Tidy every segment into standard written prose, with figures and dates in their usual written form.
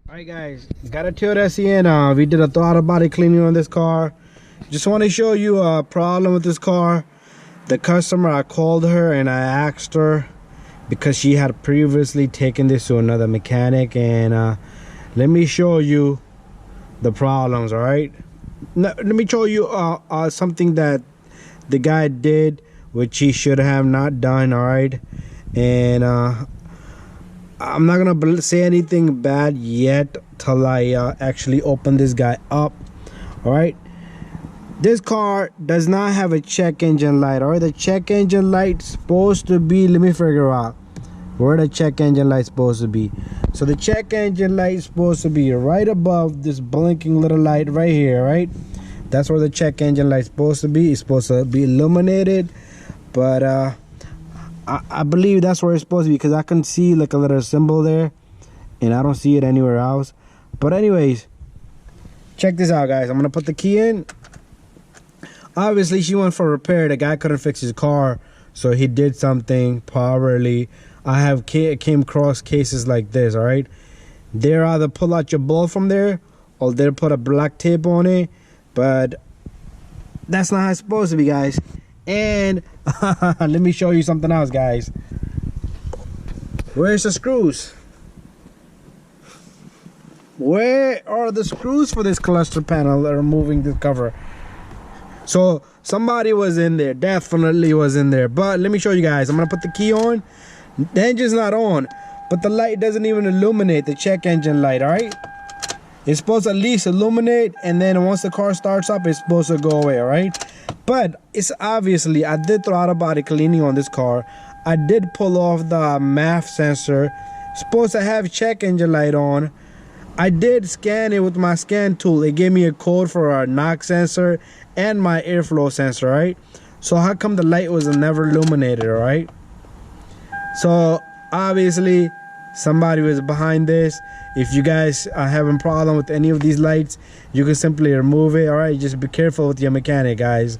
Alright guys, got a Toyota Sienna. We did a throttle body cleaning on this car. Just want to show you a problem with this car. The customer, I called her and I asked her because she had previously taken this to another mechanic, and let me show you the problems. Alright, let me show you something that the guy did which he should have not done. Alright, and I'm not gonna say anything bad yet till I actually open this guy up. All right, this car does not have a check engine light. All right, the check engine light supposed to be, let me figure out where the check engine light supposed to be. So the check engine light is supposed to be right above this blinking little light right here. Right, that's where the check engine light is supposed to be. It's supposed to be illuminated, but I believe that's where it's supposed to be because I can see like a little symbol there and I don't see it anywhere else. But anyways, check this out guys. I'm gonna put the key in. Obviously she went for repair. The guy couldn't fix his car, so he did something properly. I have came across cases like this. All right, they're either pull out your bulb from there or they'll put a black tape on it, but that's not how it's supposed to be, guys. And let me show you something else, guys. Where's the screws? Where are the screws for this cluster panel that are moving the cover? So somebody was in there, definitely was in there. But let me show you guys. I'm gonna put the key on. The engine's not on, but the light doesn't even illuminate, the check engine light. All right, it's supposed to at least illuminate, and then once the car starts up, it's supposed to go away. All right, but it's obviously, I did throttle body cleaning on this car. I did pull off the MAF sensor. It's supposed to have check engine light on. I did scan it with my scan tool. It gave me a code for our NOx sensor and my airflow sensor. Right, so how come the light was never illuminated? All right, so obviously somebody was behind this. If you guys are having problem with any of these lights, you can simply remove it. All right, just be careful with your mechanic, guys.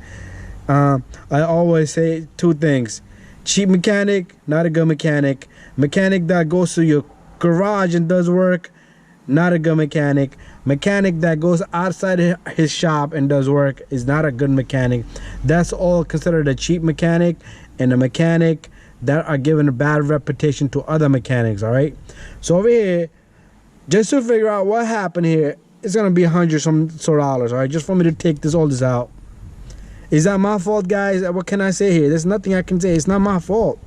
I always say two things: cheap mechanic, not a good mechanic. Mechanic that goes to your garage and does work, not a good mechanic. Mechanic that goes outside his shop and does work is not a good mechanic. That's all considered a cheap mechanic, and a mechanic that are given a bad reputation to other mechanics. All right, so over here, just to figure out what happened here, it's gonna be $100 some dollars. All right, just for me to take all this out. Is that my fault, guys? What can I say here? There's nothing I can say. It's not my fault.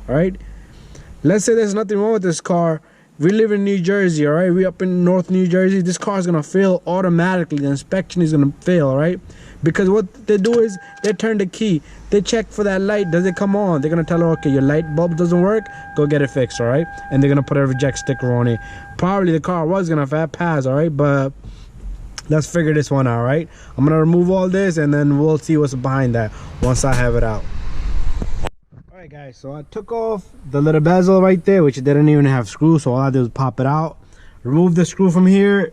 All right, let's say there's nothing wrong with this car. We live in New Jersey. All right, we up in North New Jersey. This car is gonna fail automatically. The inspection is gonna fail. All right, because what they do is they turn the key, they check for that light, does it come on? They're gonna tell her, okay, your light bulb doesn't work, go get it fixed. All right, and they're gonna put a reject sticker on it. Probably the car was gonna pass. All right, but let's figure this one out. Right, I'm gonna remove all this and then we'll see what's behind that once I have it out. All right guys, so I took off the little bezel right there, which didn't even have screws, so all I did was pop it out, remove the screw from here,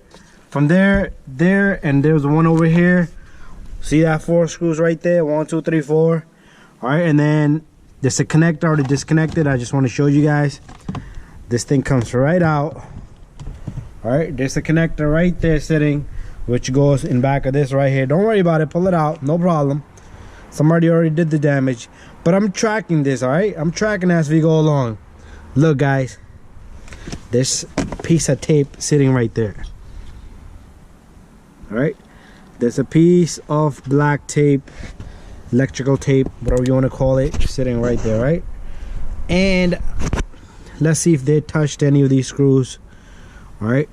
from there, and there's one over here. See that 4 screws right there? 1, 2, 3, 4. All right, and then there's a connector already disconnected. I just want to show you guys. This thing comes right out. All right, there's a connector right there sitting, which goes in back of this right here. Don't worry about it, pull it out, no problem. Somebody already did the damage, but I'm tracking this. All right, I'm tracking as we go along. Look guys, this piece of tape sitting right there. All right, there's a piece of black tape, electrical tape, whatever you want to call it, sitting right there. Right, and let's see if they touched any of these screws. All right,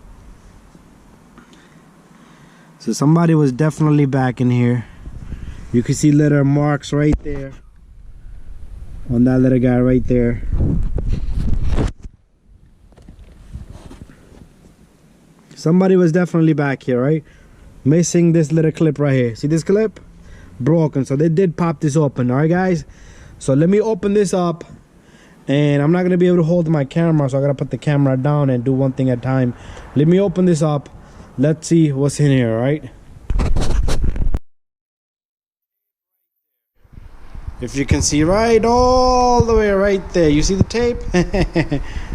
so somebody was definitely back in here. You can see little marks right there on that little guy right there. Somebody was definitely back here. Right, missing this little clip right here. See this clip? Broken. So they did pop this open. All right guys, so let me open this up, and I'm not gonna be able to hold my camera, so I gotta put the camera down and do one thing at a time. Let me open this up, let's see what's in here. All right, if you can see right all the way right there, you see the tape?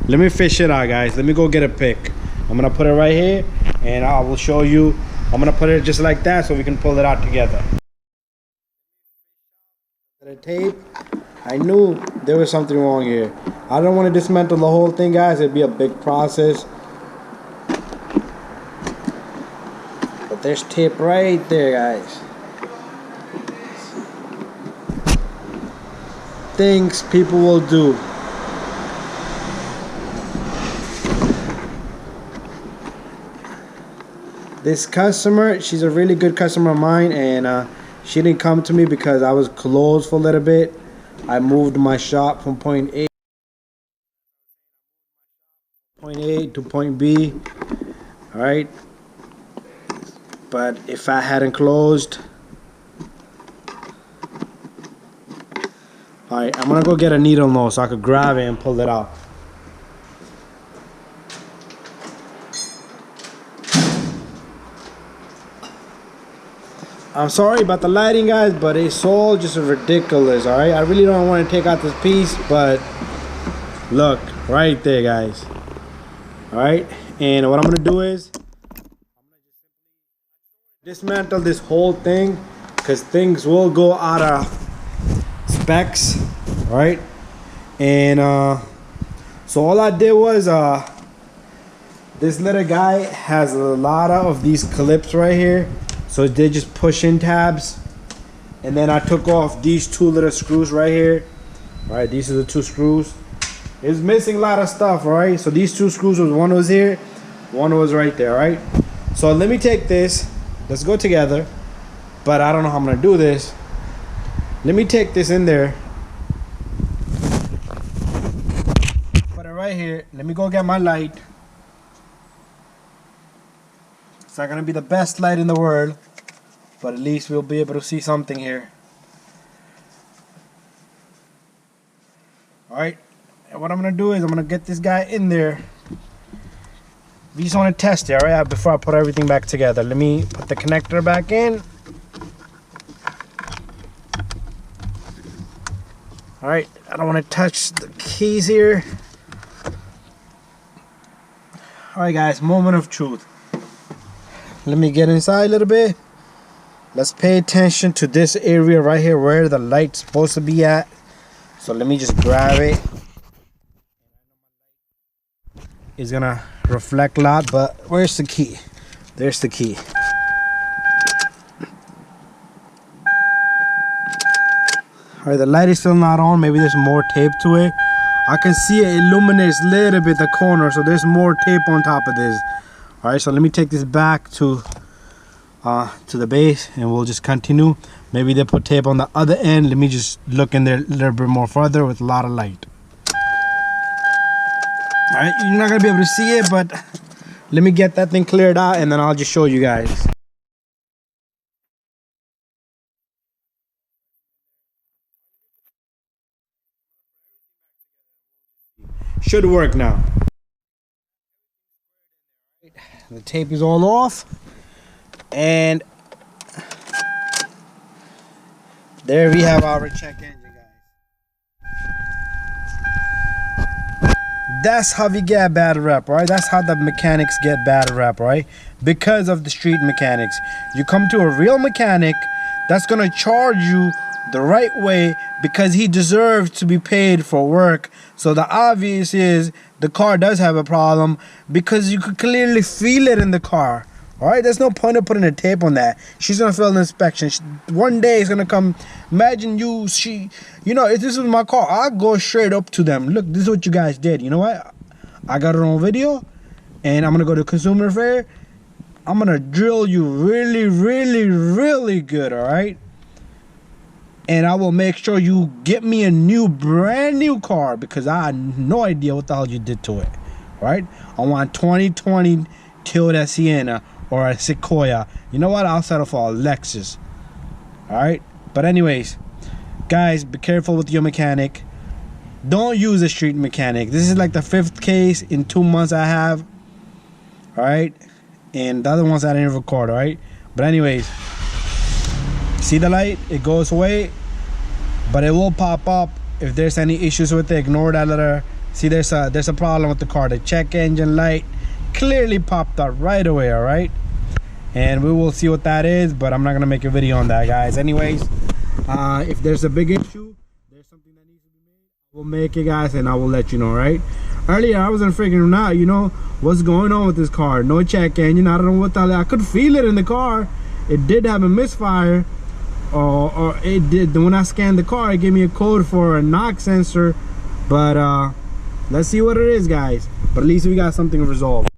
Let me fish it out guys, let me go get a pick. I'm gonna put it right here, and I will show you. I'm gonna put it just like that so we can pull it out together. The tape, I knew there was something wrong here. I don't want to dismantle the whole thing, guys. It'd be a big process. But there's tape right there, guys. Things people will do. This customer, she's a really good customer of mine, and she didn't come to me because I was closed for a little bit. I moved my shop from point A to point B. Alright. But if I hadn't closed. Alright, I'm gonna go get a needle nose so I could grab it and pull it out. I'm sorry about the lighting, guys, but it's all just ridiculous. Alright, I really don't want to take out this piece, but look right there, guys. Alright, and what I'm gonna do is dismantle this whole thing, because things will go out of specs. Right, and so all I did was this little guy has a lot of these clips right here, so they just push in tabs, and then I took off these two little screws right here. Right, these are the two screws. It's missing a lot of stuff, right? So these two screws, one was here, one was right there. Right, so let me take this, let's go together, but I don't know how I'm gonna do this. Let me take this in there, put it right here. Let me go get my light. It's not gonna be the best light in the world, but at least we'll be able to see something here. Alright, and what I'm gonna do is I'm gonna get this guy in there. We just wanna test it, alright, before I put everything back together. Let me put the connector back in. Alright, I don't want to touch the keys here. Alright guys, moment of truth. Let me get inside a little bit. Let's pay attention to this area right here where the light's supposed to be at. So let me just grab it. It's gonna reflect a lot, but where's the key? There's the key. Alright, the light is still not on. Maybe there's more tape to it. I can see it illuminates a little bit the corner, so there's more tape on top of this. Alright, so let me take this back to the base, and we'll just continue. Maybe they put tape on the other end. Let me just look in there a little bit more further with a lot of light. Alright, you're not gonna be able to see it, but let me get that thing cleared out, and then I'll just show you guys. Should work now. The tape is all off, and there we have our check engine, guys. That's how we get bad rep, right? That's how the mechanics get bad rep, right? Because of the street mechanics. You come to a real mechanic that's gonna charge you the right way because he deserves to be paid for work. So the obvious is the car does have a problem because you could clearly feel it in the car. Alright, there's no point of putting a tape on that. She's gonna fail the inspection. One day it's gonna come. Imagine you know, if this was my car, I'd go straight up to them. Look, this is what you guys did. You know what? I got it on video, and I'm gonna go to Consumer Fair. I'm gonna drill you really, really, really good, alright? And I will make sure you get me a brand new car, because I had no idea what the hell you did to it. Right? I want 2020 Toyota Sienna or a Sequoia. You know what? I'll settle for a Lexus. Alright? But anyways, guys, be careful with your mechanic. Don't use a street mechanic. This is like the 5th case in 2 months I have. Alright? And the other ones I didn't record, alright? But anyways, see the light? It goes away, but it will pop up if there's any issues with it. Ignore that letter. See, there's a problem with the car. The check engine light clearly popped up right away. All right, and we will see what that is, but I'm not gonna make a video on that, guys. Anyways, if there's a big issue, there's something that needs to be made, we'll make it, guys, and I will let you know. Right, earlier I wasn't freaking out, you know what's going on with this car. No check engine, I don't know what the hell. I could feel it in the car. It did have a misfire, or it did. When I scanned the car, it gave me a code for a knock sensor, but let's see what it is, guys. But at least we got something resolved.